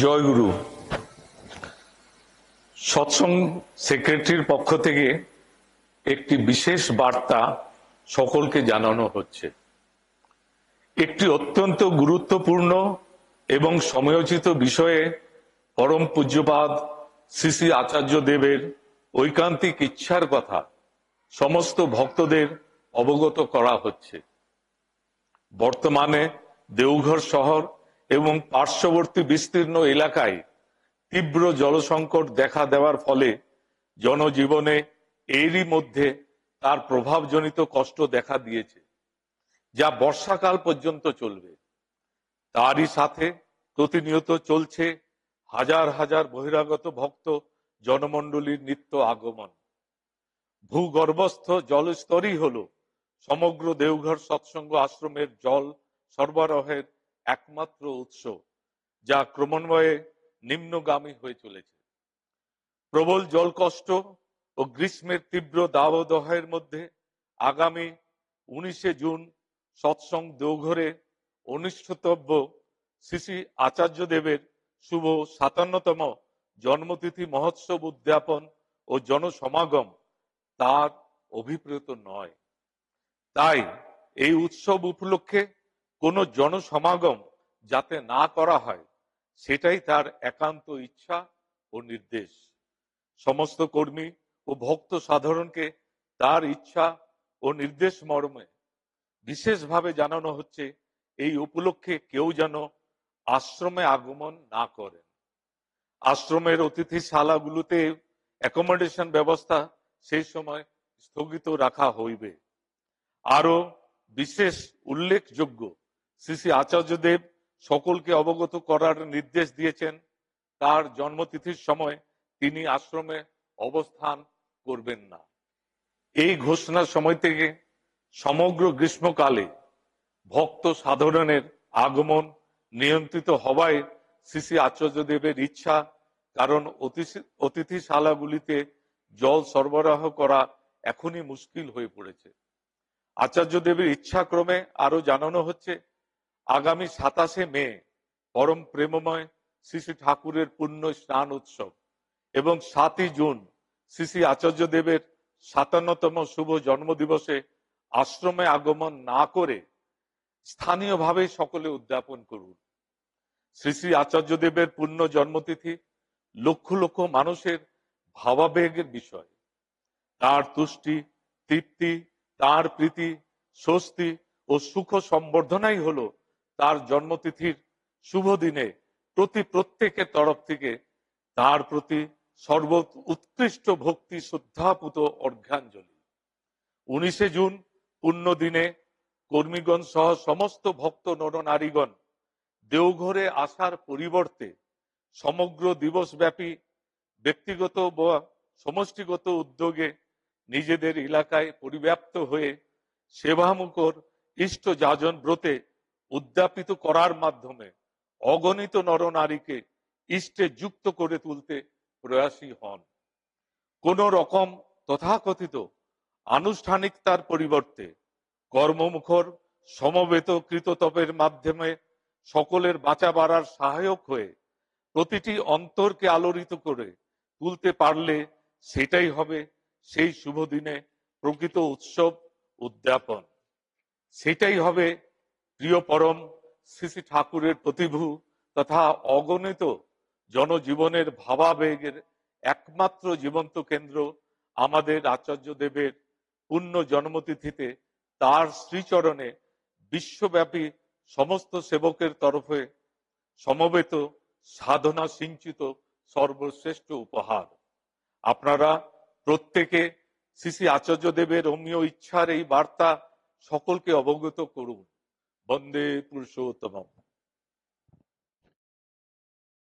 জয়গুরু। সৎসঙ্গ সেক্রেটারির পক্ষ থেকে একটি বিশেষ বার্তা সকলকে জানানো হচ্ছে। একটি অত্যন্ত গুরুত্বপূর্ণ এবং সময়োচিত বিষয়ে পরম পূজ্যপাদ শ্রী শ্রী আচার্য দেবের ঐকান্তিক ইচ্ছার কথা সমস্ত ভক্তদের অবগত করা হচ্ছে। বর্তমানে দেওঘর শহর এবং পার্শ্ববর্তী বিস্তীর্ণ এলাকায় তীব্র জলসংকট দেখা দেওয়ার ফলে জনজীবনে এরই মধ্যে তার প্রভাবজনিত কষ্ট দেখা দিয়েছে, যা বর্ষাকাল পর্যন্ত চলবে। তারই সাথে প্রতিনিয়ত চলছে হাজার হাজার বহিরাগত ভক্ত জনমণ্ডলীর নিত্য আগমন। ভূগর্ভস্থ জলস্তরই হলো সমগ্র দেওঘর সৎসঙ্গ আশ্রমের জল সরবরাহের একমাত্র উৎস, যা ক্রমান্বয়ে নিম্নগামী হয়ে চলেছে। প্রবল জলকষ্ট ও গ্রীষ্মের তীব্র দাবদাহের মধ্যে আগামী 19 জুন সৎসঙ্গ দেওঘরে অনুষ্ঠিতব্য শ্রী শ্রী আচার্য দেবের শুভ 57তম জন্মতিথি মহোৎসব উদ্যাপন ও জনসমাগম তার অভিপ্রেত নয়। তাই এই উৎসব উপলক্ষে কোনো জনসমাগম যাতে না করা হয়, সেটাই তার একান্ত ইচ্ছা ও নির্দেশ। সমস্ত কর্মী ও ভক্ত সাধারণকে তার ইচ্ছা ও নির্দেশ মর্মে বিশেষভাবে জানানো হচ্ছে, এই উপলক্ষে কেউ যেন আশ্রমে আগমন না করেন। আশ্রমের অতিথিশালাগুলোতে অ্যাকোমোডেশন ব্যবস্থা সেই সময় স্থগিত রাখা হইবে। আরো বিশেষ উল্লেখযোগ্য, শ্রী শ্রী আচার্যদেব সকলকে অবগত করার নির্দেশ দিয়েছেন, তার জন্মতিথির সময় তিনি আশ্রমে অবস্থান করবেন না। এই ঘোষণার সময় থেকে সমগ্র গ্রীষ্মকালে ভক্ত সাধারণের আগমন নিয়ন্ত্রিত হওয়ায় শ্রী শ্রী আচার্যদেবের ইচ্ছা, কারণ অতিথিশালাগুলিতে জল সরবরাহ করা এখনই মুশকিল হয়ে পড়েছে। আচার্যদেবের ইচ্ছাক্রমে আরো জানানো হচ্ছে, আগামী 27 মে পরম প্রেমময় শ্রী শ্রী ঠাকুরের পুণ্য স্নান উৎসব এবং 7 জুন শ্রী শ্রী আচার্যদেবের 57তম শুভ জন্মদিবসে আশ্রমে আগমন না করে স্থানীয়ভাবে সকলে উদ্যাপন করুন। শ্রী শ্রী আচার্যদেবের পুণ্য জন্মতিথি লক্ষ লক্ষ মানুষের ভাবাবেগের বিষয়। তার তুষ্টি, তৃপ্তি, তার প্রীতি, স্বস্তি ও সুখ সম্বর্ধনাই হলো তার জন্মতিথির শুভ দিনে প্রত্যেকের তরফ থেকে তার প্রতি সর্ব উৎকৃষ্ট ভক্তি শ্রদ্ধাপুত অর্ঘ্যাঞ্জলি। 19 জুন পুণ্য দিনে কর্মীগণ সহ সমস্ত ভক্ত নরনারীগণ দেওঘরে আসার পরিবর্তে সমগ্র দিবসব্যাপী ব্যক্তিগত বা সমষ্টিগত উদ্যোগে নিজেদের এলাকায় পরিব্যাপ্ত হয়ে সেবামুখর ইষ্ট যাজন ব্রতে উদ্যাপিত করার মাধ্যমে অগণিত নরনারীকে ইষ্টে যুক্ত করে তুলতে প্রয়াসী হন। কোন রকম তথাকথিত আনুষ্ঠানিকতার পরিবর্তে কর্মমুখর সমবেত কৃততপের মাধ্যমে সকলের বাঁচা বাড়ার সহায়ক হয়ে প্রতিটি অন্তরকে আলোড়িত করে তুলতে পারলে সেটাই হবে সেই শুভ দিনে প্রকৃত উৎসব উদ্যাপন। সেটাই হবে প্রিয় পরম শ্রী শ্রী ঠাকুরের প্রতিভু তথা অগণিত জনজীবনের ভাবাবেগের একমাত্র জীবন্ত কেন্দ্র আমাদের আচার্য দেবের পুণ্য জন্মতিথিতে তার শ্রীচরণে বিশ্বব্যাপী সমস্ত সেবকের তরফে সমবেত সাধনা সিঞ্চিত সর্বশ্রেষ্ঠ উপহার। আপনারা প্রত্যেকে শ্রী শ্রী আচার্য দেবের অমীয় ইচ্ছার এই বার্তা সকলকে অবগত করুন। বন্দে পুরুষোত্তমম।